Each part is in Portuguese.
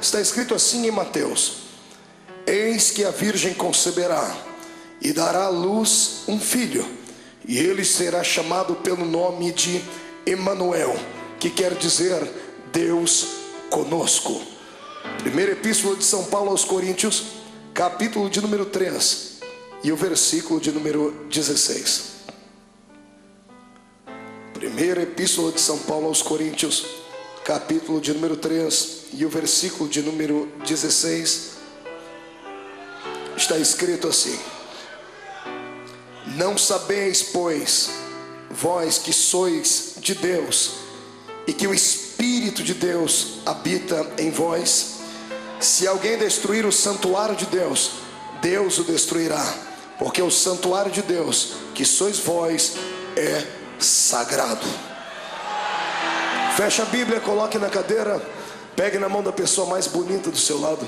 Está escrito assim em Mateus: eis que a virgem conceberá e dará à luz um filho, e ele será chamado pelo nome de Emanuel, que quer dizer Deus conosco. Primeira epístola de São Paulo aos Coríntios, capítulo de número 3 e o versículo de número 16. Primeira epístola de São Paulo aos Coríntios, capítulo de número 3 e o versículo de número 16. Está escrito assim: não sabeis, pois, vós que sois de Deus, e que o Espírito de Deus habita em vós? Se alguém destruir o santuário de Deus, Deus o destruirá, porque o santuário de Deus, que sois vós, é sagrado. Feche a Bíblia, coloque na cadeira, pegue na mão da pessoa mais bonita do seu lado.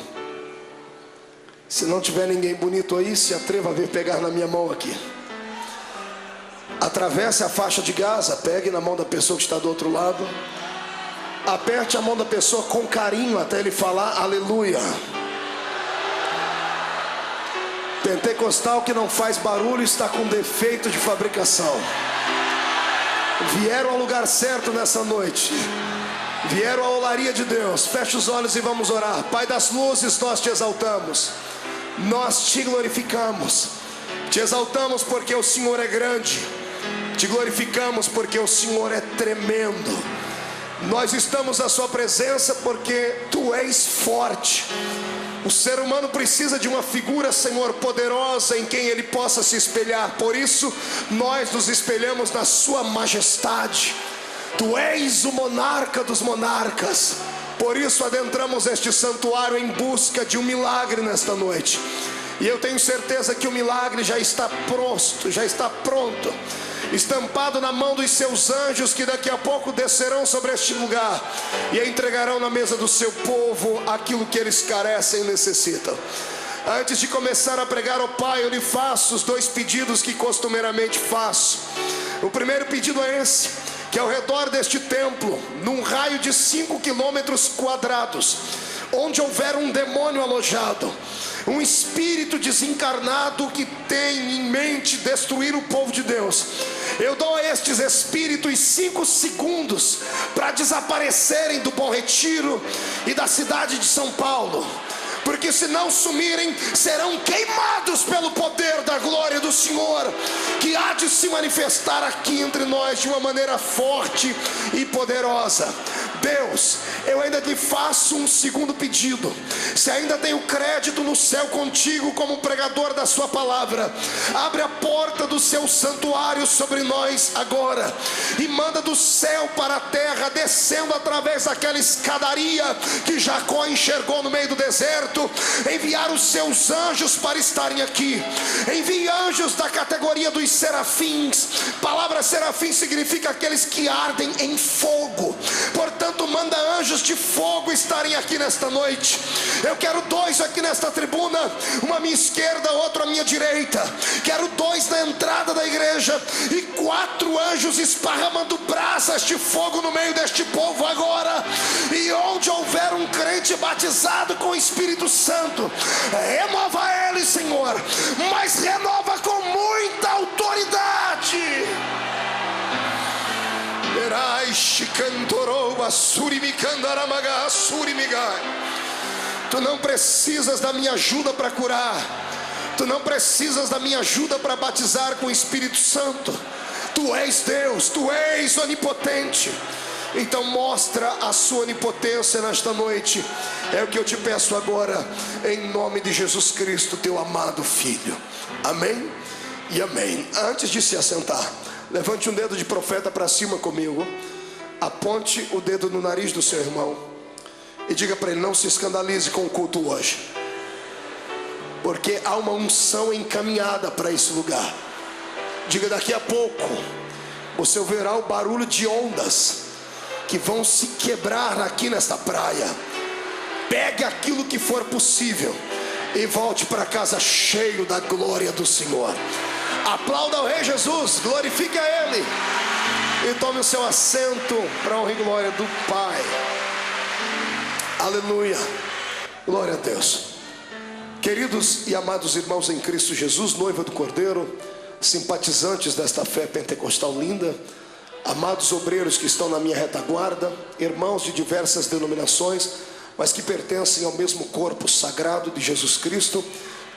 Se não tiver ninguém bonito aí, se atreva a vir pegar na minha mão aqui. Atravesse a faixa de Gaza, pegue na mão da pessoa que está do outro lado. Aperte a mão da pessoa com carinho até ele falar aleluia. Pentecostal que não faz barulho está com defeito de fabricação. Vieram ao lugar certo nessa noite. Vieram à olaria de Deus. Feche os olhos e vamos orar. Pai das luzes, nós te exaltamos, nós te glorificamos. Te exaltamos porque o Senhor é grande. Te glorificamos porque o Senhor é tremendo. Nós estamos na sua presença porque tu és forte. O ser humano precisa de uma figura, Senhor, poderosa em quem ele possa se espelhar. Por isso nós nos espelhamos na sua majestade. Tu és o monarca dos monarcas. Por isso adentramos este santuário em busca de um milagre nesta noite. E eu tenho certeza que o milagre já está pronto, estampado na mão dos seus anjos, que daqui a pouco descerão sobre este lugar e entregarão na mesa do seu povo aquilo que eles carecem e necessitam. Antes de começar a pregar, ó Pai, eu lhe faço os dois pedidos que costumeiramente faço. O primeiro pedido é esse: que ao redor deste templo, num raio de 5 quilômetros quadrados, onde houver um demônio alojado, um espírito desencarnado que tem em mente destruir o povo de Deus, eu dou a estes espíritos 5 segundos para desaparecerem do Bom Retiro e da cidade de São Paulo. Porque se não sumirem, serão queimados pelo poder da glória do Senhor, que há de se manifestar aqui entre nós de uma maneira forte e poderosa. Deus, eu ainda lhe faço um segundo pedido. Se ainda tenho crédito no céu contigo como pregador da sua palavra, abre a porta do seu santuário sobre nós agora, e manda do céu para a terra, descendo através daquela escadaria que Jacó enxergou no meio do deserto, enviar os seus anjos para estarem aqui. Envie anjos da categoria dos serafins. Palavra serafim significa aqueles que ardem em fogo. Portanto, manda anjos de fogo estarem aqui nesta noite. Eu quero 2 aqui nesta tribuna, uma à minha esquerda, outro à minha direita. Quero 2 na entrada da igreja e 4 anjos esparramando brasas de fogo no meio deste povo agora. E onde houver um crente batizado com o Espírito Santo, renova ele, Senhor, mas renova com muita autoridade. Tu não precisas da minha ajuda para curar. Tu não precisas da minha ajuda para batizar com o Espírito Santo. Tu és Deus, tu és onipotente. Então mostra a sua onipotência nesta noite. É o que eu te peço agora, em nome de Jesus Cristo, teu amado Filho. Amém e amém. Antes de se assentar, levante um dedo de profeta para cima comigo. Aponte o dedo no nariz do seu irmão e diga para ele: não se escandalize com o culto hoje, porque há uma unção encaminhada para esse lugar. Diga: daqui a pouco você ouvirá o barulho de ondas que vão se quebrar aqui nesta praia. Pegue aquilo que for possível e volte para casa cheio da glória do Senhor. Aplauda o Rei Jesus, glorifique a Ele e tome o seu assento para a honra e glória do Pai. Aleluia. Glória a Deus. Queridos e amados irmãos em Cristo Jesus, noiva do Cordeiro, simpatizantes desta fé pentecostal linda, amados obreiros que estão na minha retaguarda, irmãos de diversas denominações, mas que pertencem ao mesmo corpo sagrado de Jesus Cristo,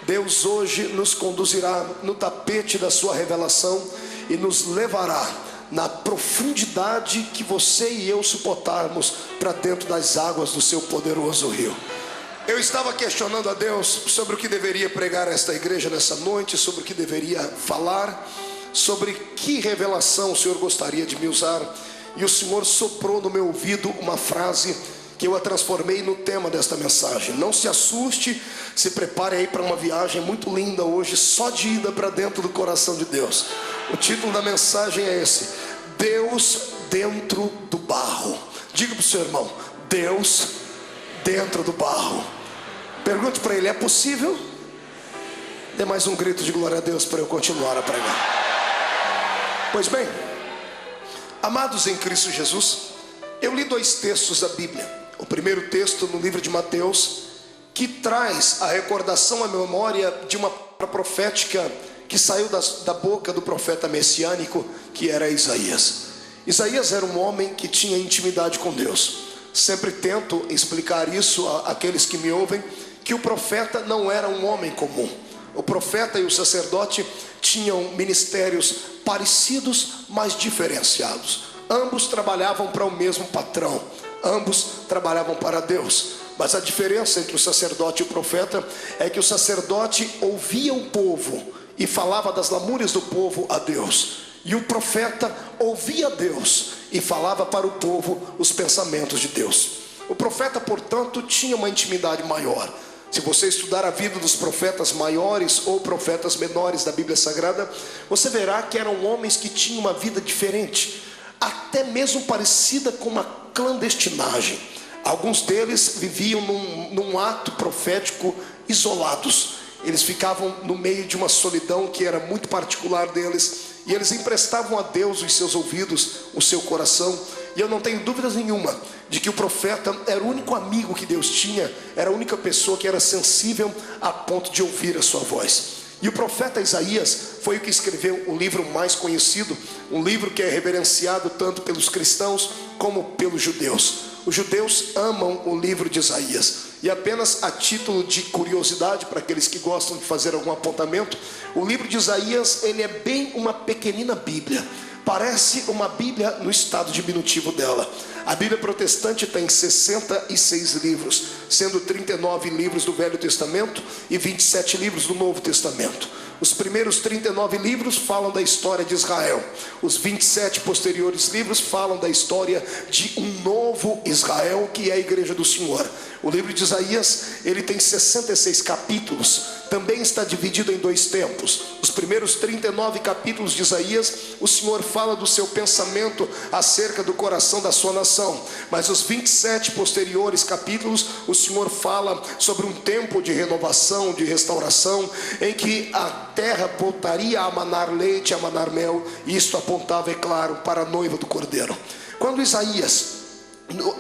Deus hoje nos conduzirá no tapete da sua revelação e nos levará na profundidade que você e eu suportarmos para dentro das águas do seu poderoso rio. Eu estava questionando a Deus sobre o que deveria pregar esta igreja nessa noite, sobre o que deveria falar, sobre que revelação o Senhor gostaria de me usar, e o Senhor soprou no meu ouvido uma frase que eu a transformei no tema desta mensagem. Não se assuste, se prepare aí para uma viagem muito linda hoje, só de ida para dentro do coração de Deus. O título da mensagem é esse: Deus dentro do barro. Diga para o seu irmão: Deus dentro do barro. Pergunte para ele: é possível? Dê mais um grito de glória a Deus para eu continuar a pregar. Pois bem, amados em Cristo Jesus, eu li 2 textos da Bíblia. O primeiro texto no livro de Mateus, que traz a recordação, a memória de uma profética que saiu da boca do profeta messiânico, que era Isaías. Isaías era um homem que tinha intimidade com Deus. Sempre tento explicar isso àqueles que me ouvem, que o profeta não era um homem comum. O profeta e o sacerdote tinham ministérios parecidos, mas diferenciados. Ambos trabalhavam para o mesmo patrão, ambos trabalhavam para Deus. Mas a diferença entre o sacerdote e o profeta é que o sacerdote ouvia o povo e falava das lamúrias do povo a Deus, e o profeta ouvia Deus e falava para o povo os pensamentos de Deus. O profeta, portanto, tinha uma intimidade maior. Se você estudar a vida dos profetas maiores ou profetas menores da Bíblia Sagrada, você verá que eram homens que tinham uma vida diferente, até mesmo parecida com uma clandestinagem. Alguns deles viviam num ato profético isolados. Eles ficavam no meio de uma solidão que era muito particular deles, e eles emprestavam a Deus os seus ouvidos, o seu coração. E eu não tenho dúvidas nenhuma de que o profeta era o único amigo que Deus tinha, era a única pessoa que era sensível a ponto de ouvir a sua voz. E o profeta Isaías foi o que escreveu o livro mais conhecido, um livro que é reverenciado tanto pelos cristãos como pelos judeus. Os judeus amam o livro de Isaías. E apenas a título de curiosidade, para aqueles que gostam de fazer algum apontamento, o livro de Isaías, ele é bem uma pequenina Bíblia. Parece uma Bíblia no estado diminutivo dela. A Bíblia protestante tem 66 livros, sendo 39 livros do Velho Testamento e 27 livros do Novo Testamento. Os primeiros 39 livros falam da história de Israel. Os 27 posteriores livros falam da história de um novo Israel, que é a igreja do Senhor. O livro de Isaías, ele tem 66 capítulos. Também está dividido em 2 tempos. Os primeiros 39 capítulos de Isaías, o Senhor fala do seu pensamento acerca do coração da sua nação. Mas os 27 posteriores capítulos, o Senhor fala sobre um tempo de renovação, de restauração, em que a terra voltaria a manar leite, a manar mel. E isto apontava, é claro, para a noiva do Cordeiro. Quando Isaías,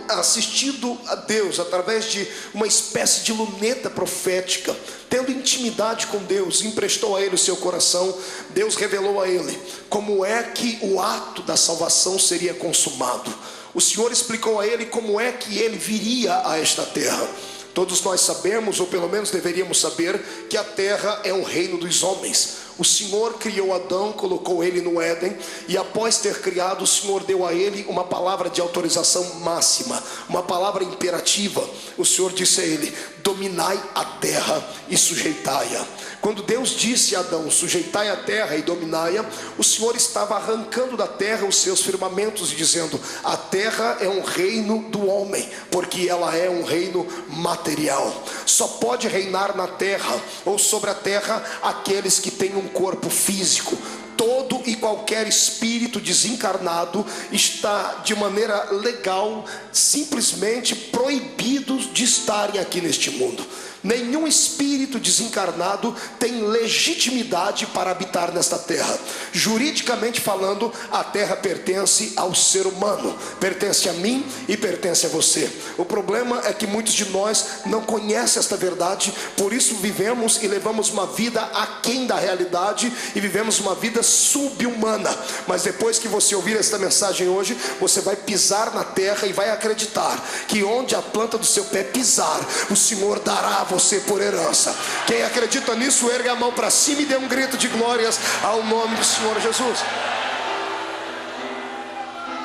assistido a Deus através de uma espécie de luneta profética, tendo intimidade com Deus, emprestou a ele o seu coração, Deus revelou a ele como é que o ato da salvação seria consumado. O Senhor explicou a ele como é que ele viria a esta terra. Todos nós sabemos, ou pelo menos deveríamos saber, que a terra é o reino dos homens. O Senhor criou Adão, colocou ele no Éden, e após ter criado, o Senhor deu a ele uma palavra de autorização máxima, uma palavra imperativa. O Senhor disse a ele: dominai a terra e sujeitai-a. Quando Deus disse a Adão: sujeitai a terra e dominai-a, o Senhor estava arrancando da terra os seus firmamentos e dizendo: a terra é um reino do homem, porque ela é um reino material. Só pode reinar na terra ou sobre a terra aqueles que têm um corpo físico. Todo e qualquer espírito desencarnado está de maneira legal simplesmente proibido de estarem aqui neste mundo. Nenhum espírito desencarnado tem legitimidade para habitar nesta terra. Juridicamente falando, a terra pertence ao ser humano, pertence a mim e pertence a você. O problema é que muitos de nós não conhecem esta verdade, por isso vivemos e levamos uma vida aquém da realidade e vivemos uma vida subhumana. Mas depois que você ouvir esta mensagem hoje, você vai pisar na terra e vai acreditar que onde a planta do seu pé pisar, o Senhor dará a você por herança. Quem acredita nisso, erga a mão para cima e dê um grito de glórias ao nome do Senhor Jesus.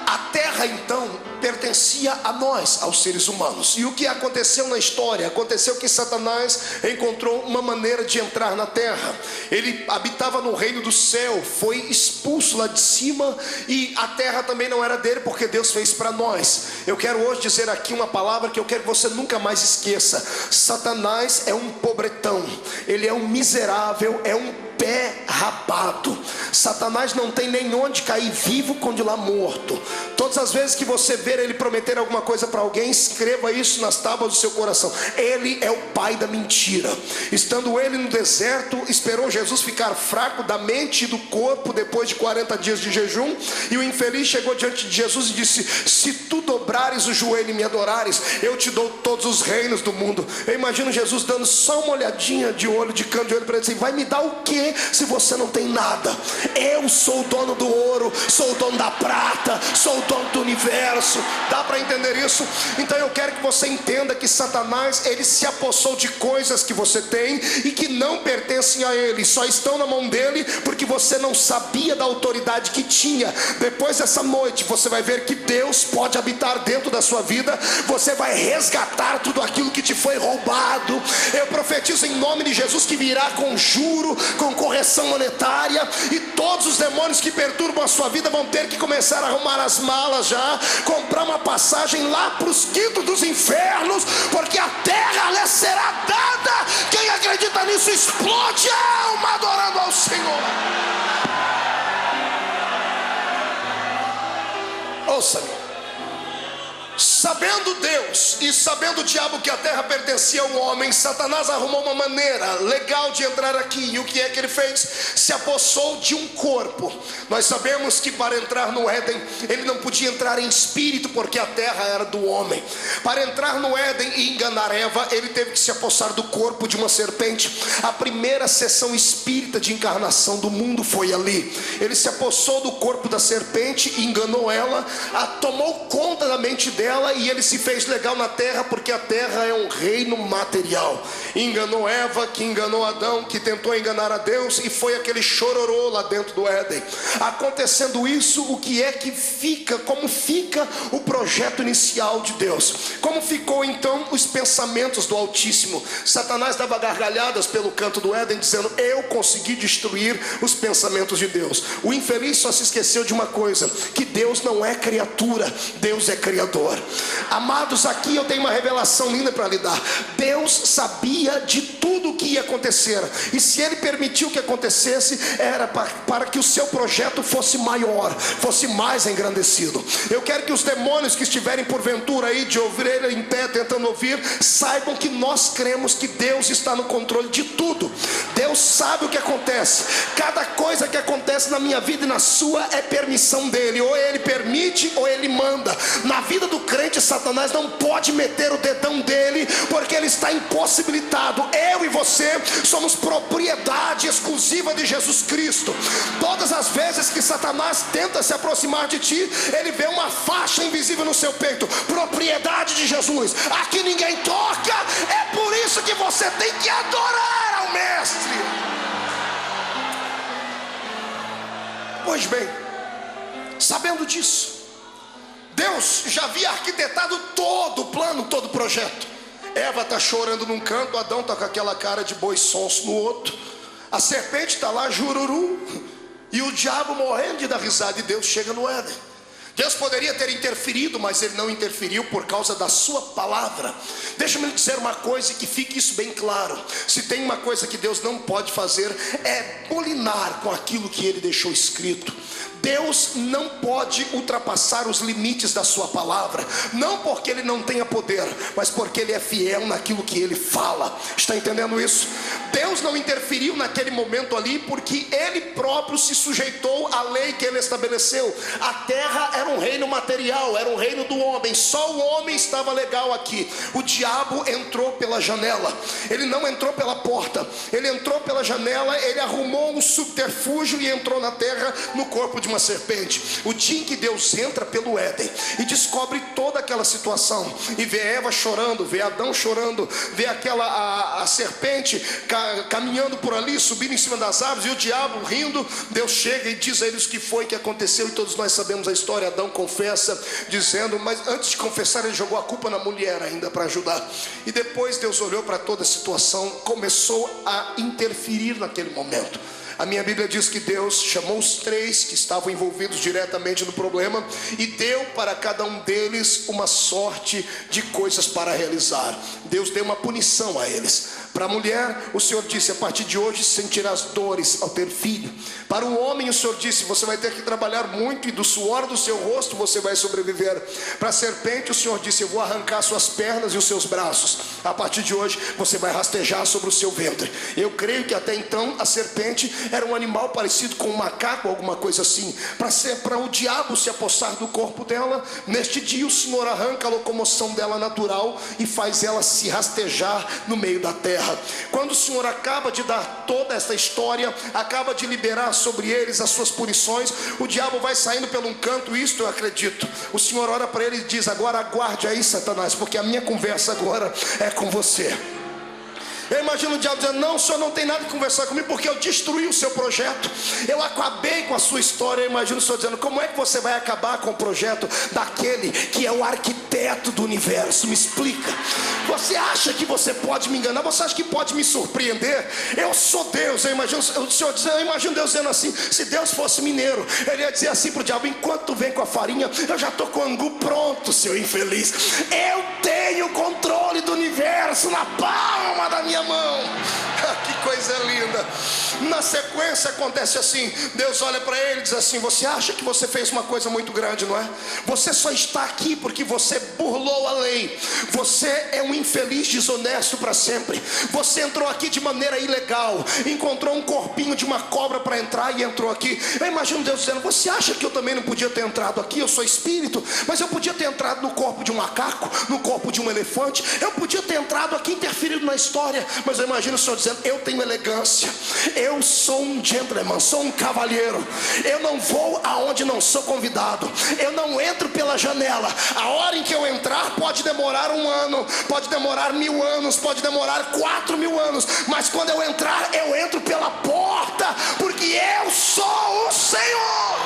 A terra então pertencia a nós, aos seres humanos. E o que aconteceu na história? Aconteceu que Satanás encontrou uma maneira de entrar na terra. Ele habitava no reino do céu, foi expulso lá de cima, e a terra também não era dele, porque Deus fez para nós. Eu quero hoje dizer aqui uma palavra que eu quero que você nunca mais esqueça. Satanás é um pobretão, ele é um miserável, é um pé rapado. Satanás não tem nem onde cair vivo quando lá morto. Todas as vezes que você ver ele prometer alguma coisa para alguém, escreva isso nas tábuas do seu coração: ele é o pai da mentira. Estando ele no deserto, esperou Jesus ficar fraco da mente e do corpo depois de 40 dias de jejum, e o infeliz chegou diante de Jesus e disse: se tu dobrares o joelho e me adorares, eu te dou todos os reinos do mundo. Eu imagino Jesus dando só uma olhadinha de olho, de canto de olho para ele, assim: vai me dar o que se você não tem nada? Eu sou o dono do ouro, sou o dono da prata, sou o dono do universo. Dá para entender isso? Então eu quero que você entenda que Satanás, ele se apossou de coisas que você tem e que não pertencem a ele, só estão na mão dele porque você não sabia da autoridade que tinha. Depois dessa noite você vai ver que Deus pode habitar dentro da sua vida. Você vai resgatar tudo aquilo que te foi roubado. Eu profetizo em nome de Jesus que virá com juro, com correção monetária, e todos os demônios que perturbam a sua vida vão ter que começar a arrumar as malas já, comprar uma passagem lá para os quintos dos infernos, porque a terra lhe será dada. Quem acredita nisso, explode a alma adorando ao Senhor. Ouça-me. Sabendo Deus e sabendo o diabo que a terra pertencia ao homem, Satanás arrumou uma maneira legal de entrar aqui. E o que é que ele fez? Se apossou de um corpo. Nós sabemos que para entrar no Éden, ele não podia entrar em espírito, porque a terra era do homem. Para entrar no Éden e enganar Eva, ele teve que se apossar do corpo de uma serpente. A primeira sessão espírita de encarnação do mundo foi ali. Ele se apossou do corpo da serpente e enganou ela, tomou conta da mente dela, e ele se fez legal na terra, porque a terra é um reino material. Enganou Eva, que enganou Adão, que tentou enganar a Deus, e foi aquele chororô lá dentro do Éden. Acontecendo isso, o que é que fica? Como fica o projeto inicial de Deus? Como ficou então os pensamentos do Altíssimo? Satanás dava gargalhadas pelo canto do Éden, dizendo: eu consegui destruir os pensamentos de Deus. O infeliz só se esqueceu de uma coisa: que Deus não é criatura, Deus é criador. Amados, aqui eu tenho uma revelação linda para lhe dar. Deus sabia de tudo o que ia acontecer, e se ele permitiu que acontecesse, era para que o seu projeto fosse maior, fosse mais engrandecido. Eu quero que os demônios que estiverem porventura aí de ouvir em pé tentando ouvir, saibam que nós cremos que Deus está no controle de tudo. Deus sabe o que acontece. Cada coisa que acontece na minha vida e na sua é permissão dele. Ou ele permite ou ele manda. Na vida do crente, Satanás não pode meter o dedão dele, porque ele está impossibilitado. Eu e você somos propriedade exclusiva de Jesus Cristo. Todas as vezes que Satanás tenta se aproximar de ti, ele vê uma faixa invisível no seu peito: propriedade de Jesus, aqui ninguém toca. É por isso que você tem que adorar ao Mestre. Pois bem, sabendo disso, Deus já havia arquitetado todo o plano, todo o projeto. Eva está chorando num canto, Adão está com aquela cara de boi sonso no outro, a serpente está lá, jururu, e o diabo morrendo de dar risada. E Deus chega no Éden. Deus poderia ter interferido, mas ele não interferiu por causa da sua palavra. Deixa-me lhe dizer uma coisa, que fique isso bem claro. Se tem uma coisa que Deus não pode fazer, é bolinar com aquilo que ele deixou escrito. Deus não pode ultrapassar os limites da sua palavra, não porque Ele não tenha poder, mas porque Ele é fiel naquilo que Ele fala. Está entendendo isso? Deus não interferiu naquele momento ali, porque Ele próprio se sujeitou à lei que Ele estabeleceu. A terra era um reino material, era um reino do homem, só o homem estava legal aqui. O diabo entrou pela janela, ele não entrou pela porta, ele entrou pela janela, ele arrumou um subterfúgio e entrou na terra no corpo de uma serpente. O dia em que Deus entra pelo Éden e descobre toda aquela situação, e vê Eva chorando, vê Adão chorando, vê a serpente caminhando por ali, subindo em cima das árvores, e o diabo rindo, Deus chega e diz a eles o que foi que aconteceu, e todos nós sabemos a história. Adão confessa, dizendo, mas antes de confessar ele jogou a culpa na mulher ainda para ajudar, e depois Deus olhou para toda a situação, começou a interferir naquele momento. A minha Bíblia diz que Deus chamou os três que estavam envolvidos diretamente no problema e deu para cada um deles uma sorte de coisas para realizar. Deus deu uma punição a eles. Para a mulher, o Senhor disse, a partir de hoje sentirás dores ao ter filho. Para o homem, o Senhor disse, você vai ter que trabalhar muito e do suor do seu rosto você vai sobreviver. Para a serpente, o Senhor disse, eu vou arrancar suas pernas e os seus braços. A partir de hoje, você vai rastejar sobre o seu ventre. Eu creio que até então a serpente era um animal parecido com um macaco, alguma coisa assim. Para o diabo se apossar do corpo dela, neste dia o Senhor arranca a locomoção dela natural e faz ela se rastejar no meio da terra. Quando o Senhor acaba de dar toda essa história, acaba de liberar sobre eles as suas punições, o diabo vai saindo pelo um canto, isto eu acredito. O Senhor ora para ele e diz, agora aguarde aí, Satanás, porque a minha conversa agora é com você. Eu imagino o diabo dizendo, não, o senhor não tem nada que conversar comigo, porque eu destruí o seu projeto, eu acabei com a sua história. Eu imagino o senhor dizendo, como é que você vai acabar com o projeto daquele que é o arquiteto do universo? Me explica. Você acha que você pode me enganar? Você acha que pode me surpreender? Eu sou Deus. Eu imagino o senhor dizendo, eu imagino Deus dizendo assim, se Deus fosse mineiro, ele ia dizer assim para o diabo, enquanto tu vem com a farinha, eu já estou com o angu pronto, seu infeliz. Eu tenho controle do universo na palma da minha mão. Que coisa linda. Na sequência acontece assim, Deus olha para ele e diz assim, você acha que você fez uma coisa muito grande, não é? Você só está aqui porque você burlou a lei. Você é um infeliz desonesto para sempre. Você entrou aqui de maneira ilegal, encontrou um corpinho de uma cobra para entrar e entrou aqui. Eu imagino Deus dizendo, você acha que eu também não podia ter entrado aqui? Eu sou espírito, mas eu podia ter entrado no corpo de um macaco, no corpo de um elefante. Eu podia ter entrado aqui, interferido na história, mas eu imagino o Senhor dizendo, eu tenho elegância, eu sou um gentleman, sou um cavalheiro. Eu não vou aonde não sou convidado, eu não entro pela janela. A hora em que eu entrar pode demorar 1 ano, pode demorar 1000 anos, pode demorar 4000 anos, mas quando eu entrar, eu entro pela porta, porque eu sou o Senhor.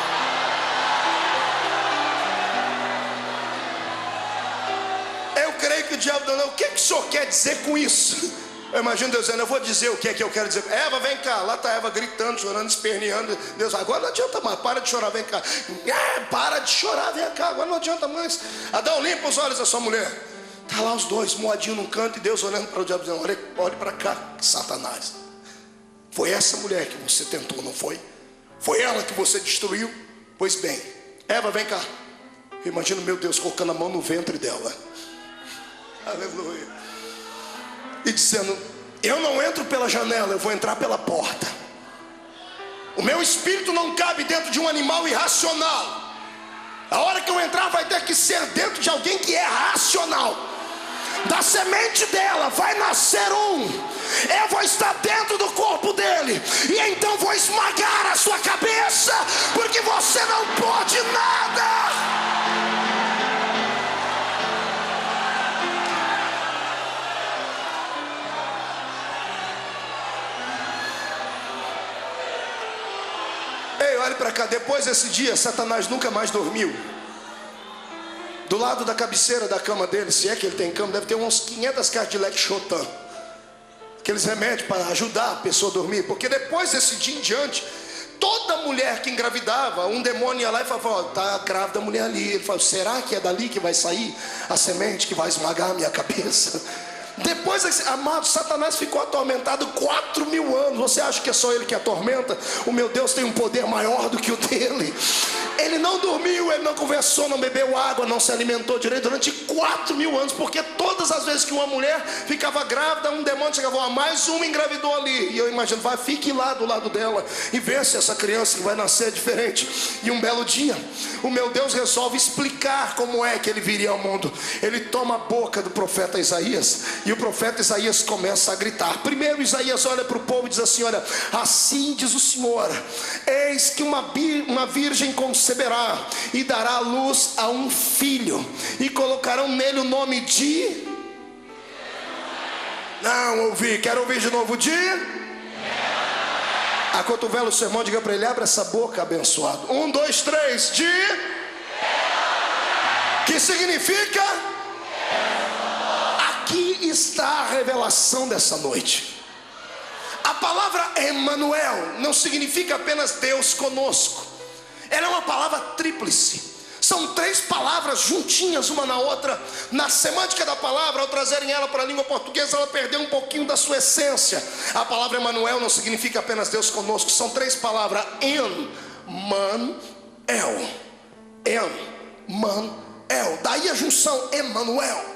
Eu creio que o diabo não, o que o senhor quer dizer com isso? Eu imagino Deus dizendo, eu vou dizer o que é que eu quero dizer. Eva, vem cá. Lá está Eva gritando, chorando, esperneando. Deus, agora não adianta mais, para de chorar, vem cá. Para de chorar, vem cá, agora não adianta mais. Adão, limpa os olhos da sua mulher. Está lá os dois, moadinho num canto, e Deus olhando para o diabo dizendo, olhe para cá, Satanás. Foi essa mulher que você tentou, não foi? Foi ela que você destruiu? Pois bem, Eva, vem cá. Eu imagino meu Deus colocando a mão no ventre dela. Aleluia. E dizendo, eu não entro pela janela, eu vou entrar pela porta. O meu espírito não cabe dentro de um animal irracional. A hora que eu entrar vai ter que ser dentro de alguém que é racional. Da semente dela vai nascer um. Eu vou estar dentro do corpo dele, e então vou esmagar a sua cabeça, porque você não pode nada. Ei, olhe para cá, depois desse dia, Satanás nunca mais dormiu. Do lado da cabeceira da cama dele, se é que ele tem cama, deve ter uns 500 caixas de Lexotan, aqueles remédios para ajudar a pessoa a dormir. Porque depois desse dia em diante, toda mulher que engravidava, um demônio ia lá e falava, está grávida a mulher ali. Ele falou, será que é dali que vai sair a semente que vai esmagar a minha cabeça? Depois, amado, Satanás ficou atormentado 4.000 anos. Você acha que é só ele que atormenta? O meu Deus tem um poder maior do que o dele. Ele não dormiu, ele não conversou, não bebeu água, não se alimentou direito durante 4.000 anos, porque todas as vezes que uma mulher ficava grávida, um demônio chegava, mais uma engravidou ali. E eu imagino, fique lá do lado dela e vê se essa criança que vai nascer é diferente. E um belo dia, o meu Deus resolve explicar como é que ele viria ao mundo. Ele toma a boca do profeta Isaías, e o profeta Isaías começa a gritar. Primeiro Isaías olha para o povo e diz assim: olha, assim diz o Senhor, eis que uma virgem conceberá e dará luz a um filho, e colocarão nele o nome de... Não ouvi, quero ouvir de novo, de... Acotovela o seu irmão, diga para ele: abre essa boca, abençoado. 1, 2, 3, de... Que significa... Aqui está a revelação dessa noite. A palavra Emanuel não significa apenas Deus conosco. Ela é uma palavra tríplice. São 3 palavras juntinhas uma na outra. Na semântica da palavra, ao trazerem ela para a língua portuguesa, ela perdeu um pouquinho da sua essência. A palavra Emanuel não significa apenas Deus conosco. São 3 palavras: Em-man-el. Em-man-el. Daí a junção Emanuel.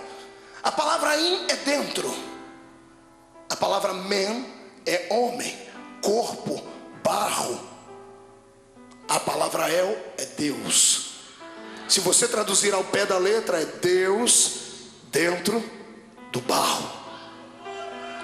A palavra in é dentro. A palavra men é homem, corpo, barro. A palavra el é Deus. Se você traduzir ao pé da letra, é Deus dentro do barro.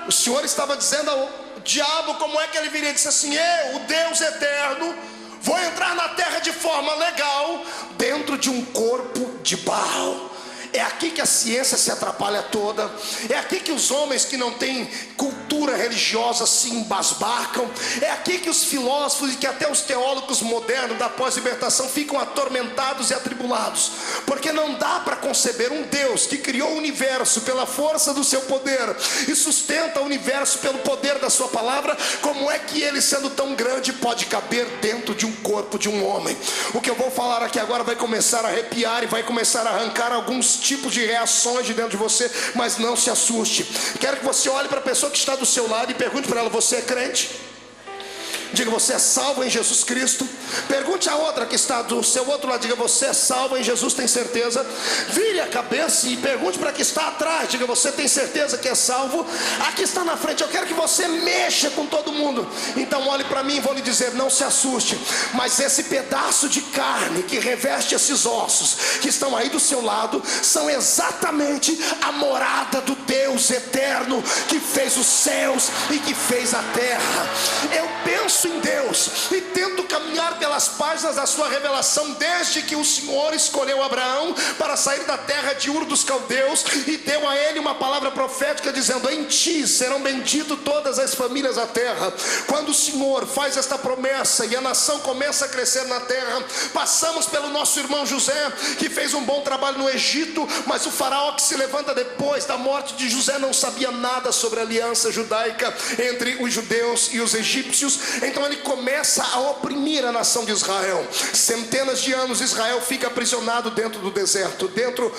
O Senhor estava dizendo ao diabo como é que ele viria. Ele disse assim: eu, o Deus eterno, vou entrar na terra de forma legal, dentro de um corpo de barro. É aqui que a ciência se atrapalha toda. É aqui que os homens que não têm cultura religiosa se embasbacam. É aqui que os filósofos e que até os teólogos modernos da pós-libertação ficam atormentados e atribulados, porque não dá para conceber um Deus que criou o universo pela força do seu poder e sustenta o universo pelo poder da sua palavra. Como é que ele, sendo tão grande, pode caber dentro de um corpo de um homem? O que eu vou falar aqui agora vai começar a arrepiar e vai começar a arrancar alguns tipos de reações de dentro de você, mas não se assuste. Quero que você olhe para a pessoa que está do seu lado e pergunte para ela: você é crente? Diga: você é salvo em Jesus Cristo? Pergunte a outra que está do seu outro lado: diga: você é salvo em Jesus, tem certeza? Vire a cabeça e pergunte para que está atrás: diga: você tem certeza que é salvo? Aqui está na frente. Eu quero que você mexa com todo mundo. Então olhe para mim e vou lhe dizer: não se assuste, mas esse pedaço de carne que reveste esses ossos que estão aí do seu lado são exatamente a morada do Deus eterno que fez os céus e que fez a terra. Eu penso em Deus e tento caminhar pelas páginas da sua revelação desde que o Senhor escolheu Abraão para sair da terra de Ur dos Caldeus e deu a ele uma palavra profética dizendo: em ti serão benditas todas as famílias da terra. Quando o Senhor faz esta promessa e a nação começa a crescer na terra, passamos pelo nosso irmão José, que fez um bom trabalho no Egito, mas o faraó que se levanta depois da morte de José não sabia nada sobre a aliança judaica entre os judeus e os egípcios. Então ele começa a oprimir a nação de Israel. Centenas de anos Israel fica aprisionado dentro do deserto, dentro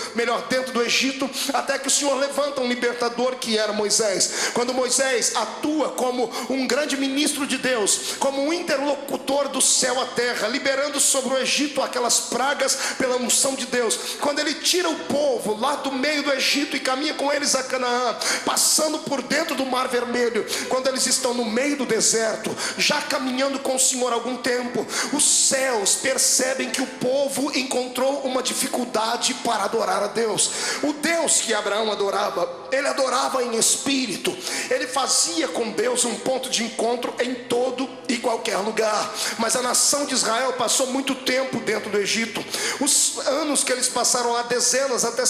do Egito, até que o Senhor levanta um libertador que era Moisés. Quando Moisés atua como um grande ministro de Deus, como um interlocutor do céu à terra, liberando sobre o Egito aquelas pragas pela unção de Deus. Quando ele tira o povo lá do meio do Egito e caminha com eles a Canaã, passando por dentro do Mar Vermelho, quando eles estão no meio do deserto, já caminhando com o Senhor há algum tempo, os céus percebem que o povo encontrou uma dificuldade para adorar a Deus. O Deus que Abraão adorava, ele adorava em espírito. Ele fazia com Deus um ponto de encontro em todo e qualquer lugar. Mas a nação de Israel passou muito tempo dentro do Egito. Os anos que eles passaram lá, dezenas até